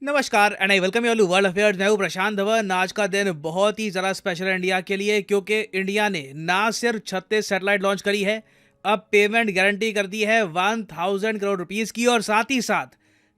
नमस्कार and I welcome you all to World Affairs. मैं हूं प्रशांत धवन। आज का दिन बहुत ही ज़्यादा स्पेशल है इंडिया के लिए, क्योंकि इंडिया ने ना सिर्फ 36 सैटेलाइट लॉन्च करी है, अब पेमेंट गारंटी कर दी है 1000 करोड़ रुपीस की। और साथ ही साथ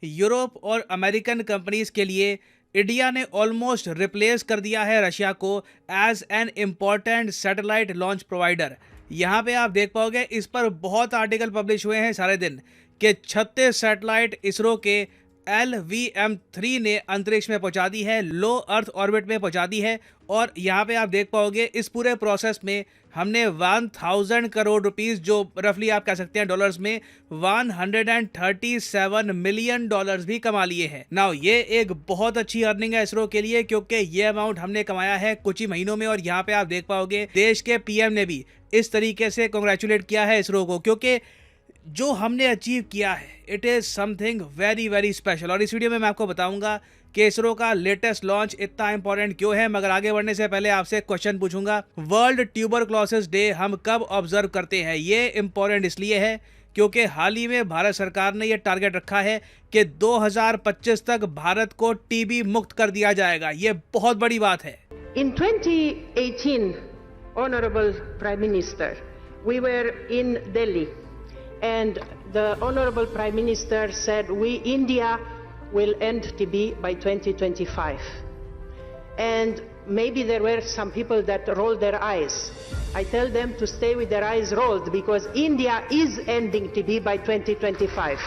यूरोप और अमेरिकन कंपनीज के लिए इंडिया ने ऑलमोस्ट रिप्लेस कर दिया है रशिया को as an important satellite launch provider. यहाँ पे आप देख पाओगे, इस पर बहुत आर्टिकल पब्लिश हुए हैं सारे दिन कि 36 सैटेलाइट इसरो के LVM-3 ने अंतरिक्ष में पहुंचा दी है, लो अर्थ ऑर्बिट में पहुंचा दी है। और यहाँ पे आप देख पाओगे इस पूरे प्रोसेस में हमने 1000 करोड़ रुपीस, जो रफली आप कह सकते हैं डॉलर्स में 137 मिलियन डॉलर्स भी कमा लिए हैं। नाउ ये एक बहुत अच्छी अर्निंग है इसरो के लिए, क्योंकि ये अमाउंट हमने कमाया है कुछ ही महीनों में। और यहाँ पे आप देख पाओगे देश के PM ने भी इस तरीके से कॉन्ग्रेचुलेट किया है इसरो को, क्योंकि जो हमने अचीव किया है it is something very very special. और इस वीडियो में मैं आपको बताऊंगा कि इसरो का लेटेस्ट लॉन्च इतना इंपॉर्टेंट क्यों है। मगर आगे बढ़ने से पहले आपसे एक क्वेश्चन पूछूंगा, वर्ल्ड ट्यूबरक्लोसिस डे हम कब ऑब्जर्व करते हैं? ये इंपॉर्टेंट इसलिए है क्योंकि हाल ही में भारत सरकार ने यह टारगेट रखा है कि 2025 तक भारत को टीबी मुक्त कर दिया जाएगा। ये बहुत बड़ी बात है। In 2018, Honorable Prime Minister, we were in Delhi, and the Honorable Prime Minister said, India will end TB by 2025. And maybe there were some people that rolled their eyes. I tell them to stay with their eyes rolled, because India is ending TB by 2025.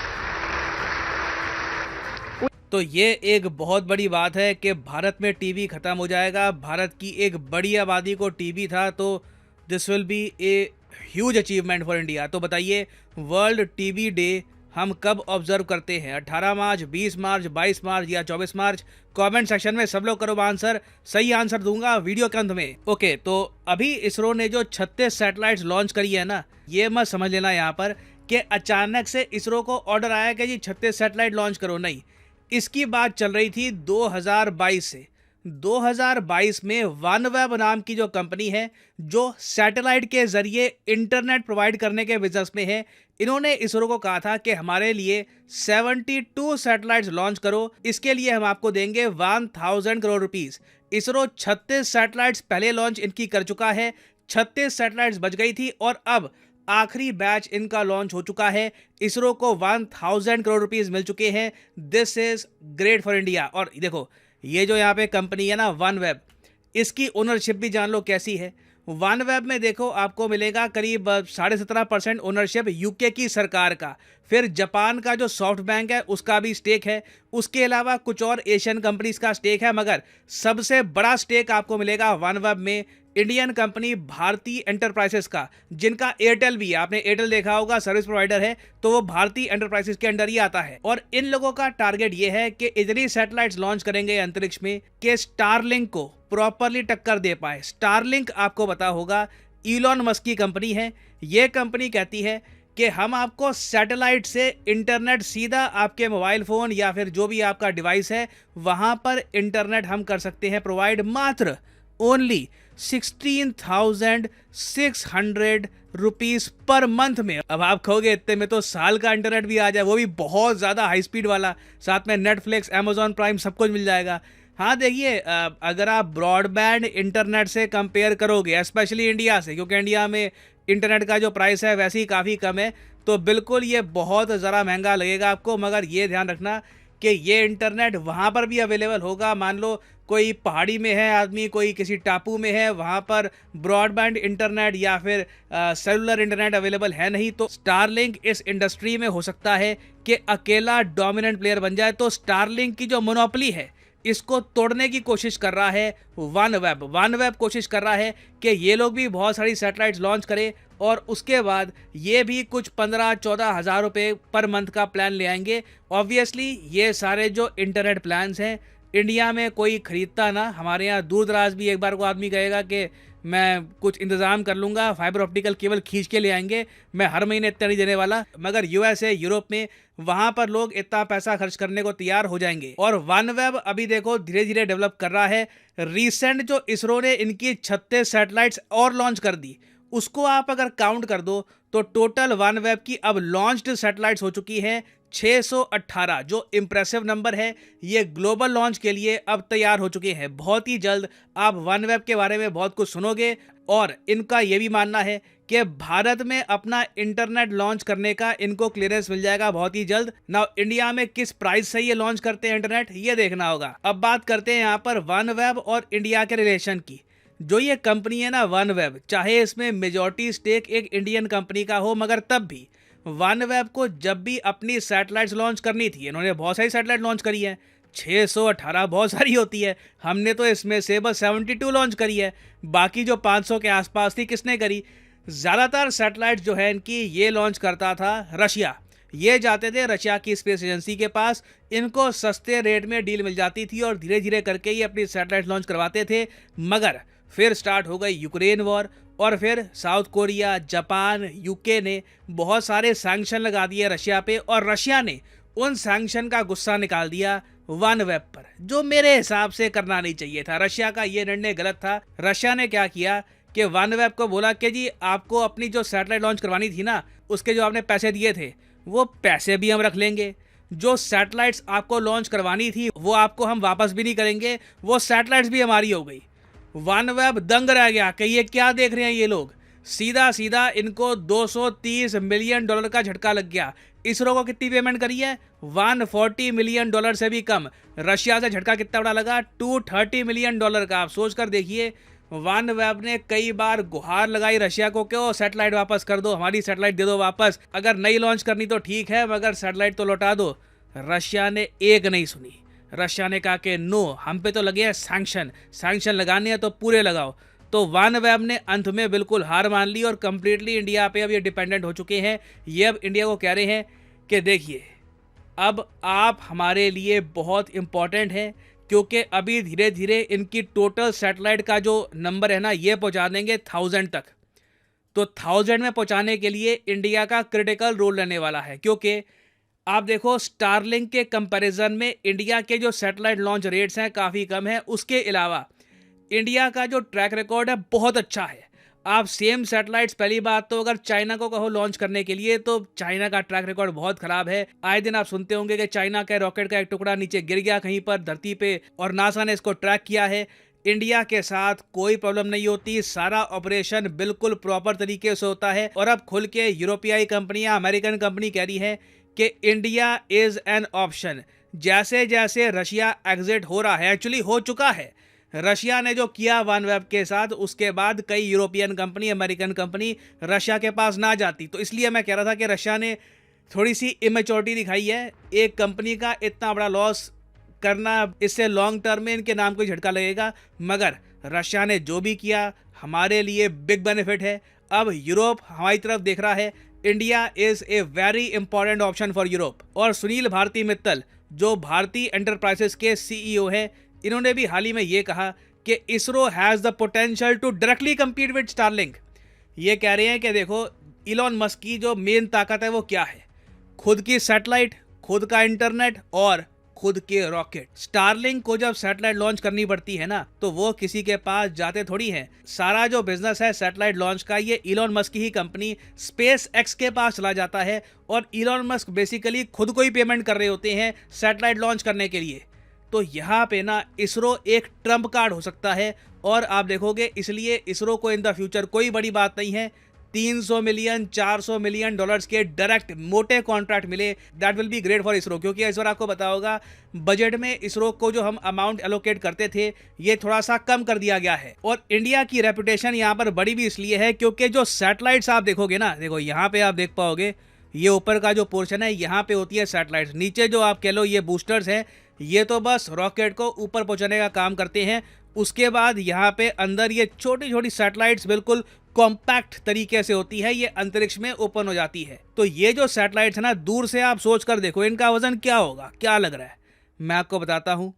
तो ये एक बहुत बड़ी बात है कि भारत में TB खत्म हो जाएगा। भारत की एक बड़ी आबादी को टीबी था, तो this will be a huge achievement for India. तो बताइए, वर्ल्ड टीबी डे हम कब ऑब्जर्व करते हैं? 18 मार्च, 20 मार्च, 22 मार्च या 24 मार्च? कमेंट सेक्शन में सब लोग करो आंसर। सही आंसर दूंगा वीडियो के अंत में। ओके, तो अभी इसरो ने जो 36 सैटेलाइट्स लॉन्च करी है ना, ये मत समझ लेना यहाँ पर कि अचानक से इसरो को ऑर्डर आया कि जी 36 सैटेलाइट लॉन्च करो। नहीं, इसकी बात चल रही थी 2022 से। 2022 में वनवेब नाम की जो कंपनी है, जो सैटेलाइट के जरिए इंटरनेट प्रोवाइड करने के बिजनेस में है, इन्होंने इसरो को कहा था कि हमारे लिए 72 सैटेलाइट्स लॉन्च करो, इसके लिए हम आपको देंगे 1000 करोड़ रुपीस। इसरो 36 सैटेलाइट्स पहले लॉन्च इनकी कर चुका है, 36 सैटेलाइट्स बच गई थी और अब आखिरी बैच इनका लॉन्च हो चुका है। इसरो को 1000 करोड़ रुपीस मिल चुके हैं। This is great for India. और देखो, ये जो यहाँ पे कंपनी है ना वनवेब, इसकी ओनरशिप भी जान लो कैसी है। वनवेब में देखो आपको मिलेगा करीब 17.5% ओनरशिप यूके की सरकार का। फिर जापान का जो सॉफ्ट बैंक है उसका भी स्टेक है। उसके अलावा कुछ और एशियन कंपनीज का स्टेक है, मगर सबसे बड़ा स्टेक आपको मिलेगा वनवेब में इंडियन कंपनी भारती एंटरप्राइजेस का, जिनका एयरटेल भी है। आपने एयरटेल देखा होगा, सर्विस प्रोवाइडर है, तो वो भारती एंटरप्राइजेस के अंडर ही आता है। और इन लोगों का टारगेट ये है कि इतनी सैटेलाइट्स लॉन्च करेंगे अंतरिक्ष में कि स्टारलिंक को प्रॉपरली टक्कर दे पाए। स्टारलिंक आपको पता होगा इलॉन मस्क की कंपनी है। ये कंपनी कहती है कि हम आपको सैटेलाइट से इंटरनेट सीधा आपके मोबाइल फ़ोन या फिर जो भी आपका डिवाइस है वहाँ पर इंटरनेट हम कर सकते हैं प्रोवाइड, मात्र ओनली 16,600 रुपीस पर मंथ में। अब आप कहोगे इतने में तो साल का इंटरनेट भी आ जाए, वो भी बहुत ज़्यादा हाई स्पीड वाला, साथ में नेटफ्लिक्स, अमेजॉन प्राइम सब कुछ मिल जाएगा। हाँ देखिए, अगर आप ब्रॉडबैंड इंटरनेट से कंपेयर करोगे, स्पेशली इंडिया से, क्योंकि इंडिया में इंटरनेट का जो प्राइस है वैसे ही काफ़ी कम है, तो बिल्कुल ये बहुत ज़रा महंगा लगेगा आपको। मगर ये ध्यान रखना कि ये इंटरनेट वहाँ पर भी अवेलेबल होगा। मान लो कोई पहाड़ी में है आदमी, कोई किसी टापू में है, वहाँ पर ब्रॉडबैंड इंटरनेट या फिर सेलुलर इंटरनेट अवेलेबल है नहीं, तो स्टारलिंक इस इंडस्ट्री में हो सकता है कि अकेला डोमिनेंट प्लेयर बन जाए। तो स्टारलिंक की जो मोनोपोली है, इसको तोड़ने की कोशिश कर रहा है वनवेब। वनवेब कोशिश कर रहा है कि ये लोग भी बहुत सारी सैटेलाइट्स लॉन्च करें और उसके बाद ये भी कुछ 15-14 हज़ार रुपये पर मंथ का प्लान ले आएंगे। ऑब्वियसली ये सारे जो इंटरनेट प्लान्स हैं इंडिया में कोई खरीदता ना। हमारे यहाँ दूर दराज भी एक बार को आदमी कहेगा कि मैं कुछ इंतज़ाम कर लूँगा, फाइबर ऑप्टिकल केबल खींच के ले आएंगे, मैं हर महीने इतना नहीं देने वाला। मगर यूएसए, यूरोप में, वहाँ पर लोग इतना पैसा खर्च करने को तैयार हो जाएंगे। और वनवेब अभी देखो धीरे धीरे डेवलप कर रहा है। रिसेंट जो इसरो ने इनकी 36 सैटेलाइट्स और लॉन्च कर दी, उसको आप अगर काउंट कर दो तो टोटल वनवेब की अब लॉन्च्ड सैटेलाइट्स हो चुकी हैं 618 जो इम्प्रेसिव नंबर है, ये ग्लोबल लॉन्च के लिए अब तैयार हो चुके हैं। बहुत ही जल्द आप वनवेब के बारे में बहुत कुछ सुनोगे और इनका ये भी मानना है कि भारत में अपना इंटरनेट लॉन्च करने का इनको क्लियरेंस मिल जाएगा बहुत ही जल्द। नाउ इंडिया में किस प्राइस से ये लॉन्च करते हैं इंटरनेट, ये देखना होगा। अब बात करते हैं यहाँ पर वनवेब और इंडिया के रिलेशन की। जो ये कंपनी है ना वनवेब, चाहे इसमें मेजॉरिटी स्टेक एक इंडियन कंपनी का हो, मगर तब भी वनवेब को जब भी अपनी सैटेलाइट्स लॉन्च करनी थी, इन्होंने बहुत सारी सैटेलाइट लॉन्च करी है। 618 बहुत सारी होती है, हमने तो इसमें से बस 72 लॉन्च करी है। बाकी जो 500 के आसपास थी किसने करी? ज़्यादातर सैटेलाइट जो है इनकी ये लॉन्च करता था रशिया। ये जाते थे रशिया की स्पेस एजेंसी के पास, इनको सस्ते रेट में डील मिल जाती थी और धीरे धीरे करके ये अपनी सैटेलाइट लॉन्च करवाते थे। मगर फिर स्टार्ट हो गई यूक्रेन वॉर और फिर साउथ कोरिया, जापान, यूके ने बहुत सारे सैंक्शन लगा दिए रशिया पे, और रशिया ने उन सैंक्शन का गुस्सा निकाल दिया वनवेब पर, जो मेरे हिसाब से करना नहीं चाहिए था। रशिया का ये निर्णय गलत था। रशिया ने क्या किया कि वनवेब को बोला कि जी आपको अपनी जो सैटेलाइट लॉन्च करवानी थी ना, उसके जो आपने पैसे दिए थे वो पैसे भी हम रख लेंगे। जो सैटेलाइट्स आपको लॉन्च करवानी थी वो आपको हम वापस भी नहीं करेंगे, वो सैटेलाइट्स भी हमारी हो गई। वनवेब दंग रह गया कि ये क्या देख रहे हैं ये लोग। सीधा सीधा इनको $230 मिलियन का झटका लग गया। इसरो को कितनी पेमेंट करी है? $140 मिलियन से भी कम। रशिया से झटका कितना बड़ा लगा? $230 मिलियन का। आप सोच कर देखिए, वनवेब ने कई बार गुहार लगाई रशिया को कि ओ सैटेलाइट वापस कर दो, हमारी सैटेलाइट दे दो वापस, अगर नई लॉन्च करनी तो ठीक है मगर सैटेलाइट तो लौटा दो। रशिया ने एक नहीं सुनी। रशिया ने कहा कि नो, हम पे तो लगे हैं सैंक्शन लगाने हैं तो पूरे लगाओ। तो वनवेब ने अंत में बिल्कुल हार मान ली और कंप्लीटली इंडिया पे अब ये डिपेंडेंट हो चुके हैं। ये अब इंडिया को कह रहे हैं कि देखिए अब आप हमारे लिए बहुत इंपॉर्टेंट हैं, क्योंकि अभी धीरे धीरे इनकी टोटल सैटेलाइट का जो नंबर है ना ये पहुंचा देंगे 1000 तक। तो 1000 में पहुंचाने के लिए इंडिया का क्रिटिकल रोल रहने वाला है, क्योंकि आप देखो स्टारलिंक के कंपैरिजन में इंडिया के जो सैटेलाइट लॉन्च रेट्स हैं काफ़ी कम है। उसके अलावा इंडिया का जो ट्रैक रिकॉर्ड है बहुत अच्छा है। आप सेम सैटेलाइट्स, पहली बात तो अगर चाइना को कहो लॉन्च करने के लिए तो चाइना का ट्रैक रिकॉर्ड बहुत खराब है। आए दिन आप सुनते होंगे कि चाइना के रॉकेट का एक टुकड़ा नीचे गिर गया कहीं पर धरती पे और नासा ने इसको ट्रैक किया है। इंडिया के साथ कोई प्रॉब्लम नहीं होती, सारा ऑपरेशन बिल्कुल प्रॉपर तरीके से होता है। और अब खुल के यूरोपियाई कंपनियां, अमेरिकन कंपनी कह रही है कि इंडिया इज एन ऑप्शन। जैसे जैसे रशिया एग्जिट हो रहा है, एक्चुअली हो चुका है, रशिया ने जो किया वनवेब के साथ, उसके बाद कई European company, American company Russia के पास ना जाती। तो इसलिए मैं कह रहा था कि रशिया ने थोड़ी सी इमेच्योरिटी दिखाई है। एक कंपनी का इतना बड़ा लॉस करना, इससे लॉन्ग टर्म में इनके नाम को झटका लगेगा। मगर रशिया ने जो भी किया हमारे लिए बिग बेनिफिट है। अब यूरोप हमारी तरफ देख रहा है। India is a very important option for Europe. और सुनील भारती मित्तल जो भारती एंटरप्राइजेस के सीईओ हैं, इन्होंने भी हाल ही में ये कहा कि ISRO has the potential to directly compete with Starlink. ये कह रहे हैं कि देखो इलॉन मस्क की जो मेन ताकत है वो क्या है? खुद की सैटेलाइट, खुद का इंटरनेट और खुद के रॉकेट। स्टारलिंक को जब सैटेलाइट लॉन्च करनी पड़ती है ना तो वो किसी के पास जाते थोड़ी हैं। सारा जो बिजनेस है सैटेलाइट लॉन्च का ये इलॉन मस्क की ही कंपनी स्पेस एक्स के पास चला जाता है और इलॉन मस्क बेसिकली खुद को ही पेमेंट कर रहे होते हैं सैटेलाइट लॉन्च करने के लिए। तो यहाँ पे ना इसरो एक ट्रम्प कार्ड हो सकता है। और आप देखोगे इसलिए इसरो को इन द फ्यूचर कोई बड़ी बात नहीं है 300 मिलियन $400 मिलियन के डायरेक्ट मोटे कॉन्ट्रैक्ट मिले, that will be great for ISRO. क्योंकि इस बार आपको पता होगा बजट में इसरो को जो हम अमाउंट एलोकेट करते थे ये थोड़ा सा कम कर दिया गया है। और इंडिया की रेपुटेशन यहाँ पर बड़ी भी इसलिए है क्योंकि जो सैटेलाइट्स आप देखोगे ना, देखो यहाँ पे आप देख पाओगे ये ऊपर का जो पोर्शन है यहाँ पे होती है सैटेलाइट्स, नीचे जो आप कह लो ये बूस्टर्स हैं, ये तो बस रॉकेट को ऊपर पहुंचाने का काम करते हैं। उसके बाद यहाँ पे अंदर ये छोटी छोटी सैटेलाइट्स बिल्कुल कॉम्पैक्ट तरीके से होती है, ये अंतरिक्ष में ओपन हो जाती है। तो ये जो सैटेलाइट्स है ना, दूर से आप सोच कर देखो इनका वजन क्या होगा, क्या लग रहा है? मैं आपको बताता हूँ।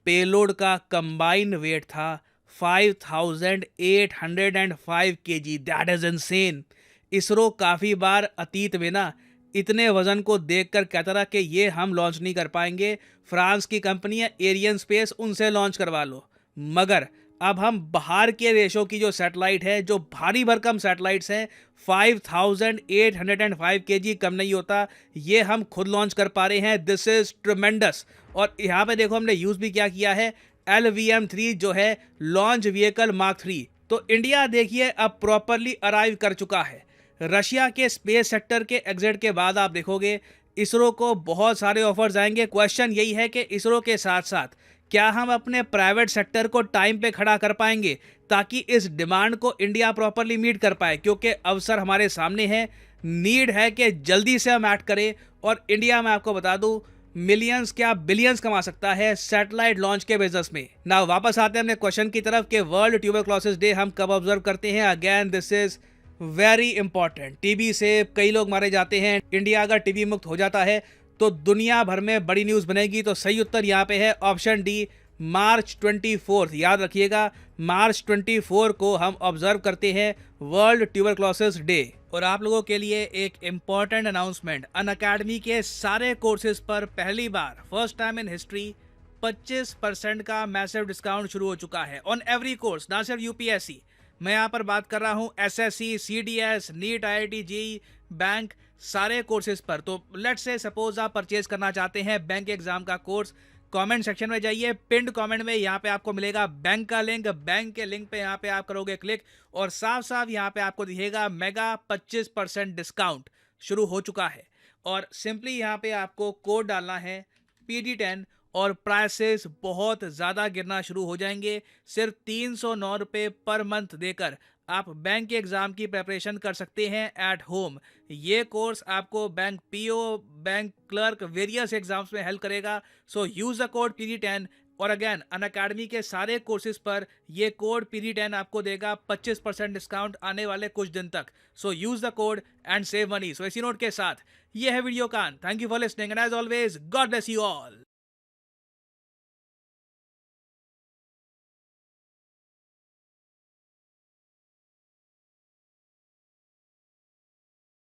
पेलोड का कंबाइन वेट था 5805 kg। That is insane. ISRO काफ़ी बार अतीत में ना इतने वजन को देखकर कहता रहा कि ये हम लॉन्च नहीं कर पाएंगे, फ्रांस की कंपनी है एरियन स्पेस, उनसे लॉन्च करवा लो। मगर अब हम बाहर के देशों की जो सैटेलाइट है, जो भारी भरकम सैटेलाइट्स हैं, 5805 केजी कम नहीं होता, ये हम खुद लॉन्च कर पा रहे हैं। This is tremendous. और यहाँ पे देखो हमने यूज़ भी क्या किया है, LVM-3 जो है लॉन्च व्हीकल मार्क 3। तो इंडिया देखिए अब प्रॉपरली अराइव कर चुका है। रशिया के स्पेस सेक्टर के एग्जिट के बाद आप देखोगे इसरो को बहुत सारे ऑफर्स आएंगे। क्वेश्चन यही है कि इसरो के साथ साथ क्या हम अपने प्राइवेट सेक्टर को टाइम पे खड़ा कर पाएंगे ताकि इस डिमांड को इंडिया प्रॉपरली मीट कर पाए, क्योंकि अवसर हमारे सामने है। नीड है कि जल्दी से हम एक्ट करें। और इंडिया में आपको बता दूं मिलियंस क्या बिलियंस कमा सकता है सैटेलाइट लॉन्च के बिजनेस में। ना वापस आते हैं अपने क्वेश्चन की तरफ कि वर्ल्ड ट्यूबरक्लोसिस डे हम कब ऑब्जर्व करते हैं। Again this is very important. TB से कई लोग मारे जाते हैं। इंडिया अगर टीबी मुक्त हो जाता है तो दुनिया भर में बड़ी न्यूज़ बनेगी। तो सही उत्तर यहाँ पे है ऑप्शन डी, मार्च 24। याद रखिएगा मार्च 24 को हम ऑब्जर्व करते हैं वर्ल्ड ट्यूबरक्लोसिस डे। और आप लोगों के लिए एक इम्पॉर्टेंट अनाउंसमेंट, अनअकैडमी के सारे कोर्सेज पर पहली बार फर्स्ट टाइम इन हिस्ट्री 25% का मैसिव डिस्काउंट शुरू हो चुका है ऑन एवरी कोर्स, ना सिर्फ यूपीएससी। मैं यहाँ पर बात कर रहा हूँ SSC, CDS, NEET, IIT, JEE, bank, सारे कोर्सेज पर। तो लेट्स से सपोज आप परचेज करना चाहते हैं बैंक एग्जाम का कोर्स, कमेंट सेक्शन में जाइए, पिंड कमेंट में यहाँ पे आपको मिलेगा बैंक का लिंक। बैंक के लिंक पे यहाँ पे आप करोगे क्लिक और साफ साफ यहाँ पे आपको दिखेगा मेगा 25% डिस्काउंट शुरू हो चुका है। और सिंपली यहाँ पे आपको कोड डालना है PD10 और प्राइसेस बहुत ज़्यादा गिरना शुरू हो जाएंगे। सिर्फ 309 रुपये पर मंथ देकर आप बैंक के एग्ज़ाम की प्रिपरेशन कर सकते हैं एट होम। ये कोर्स आपको bank PO, bank clerk, various exams में हेल्प करेगा। सो यूज़ द कोड PD10। और अगेन अनअकैडमी के सारे कोर्सेज पर ये कोड PD10 आपको देगा 25% डिस्काउंट आने वाले कुछ दिन तक। So use the code and save money. So इसी नोट के साथ ये है वीडियो का। Thank you for listening and as always God bless you all.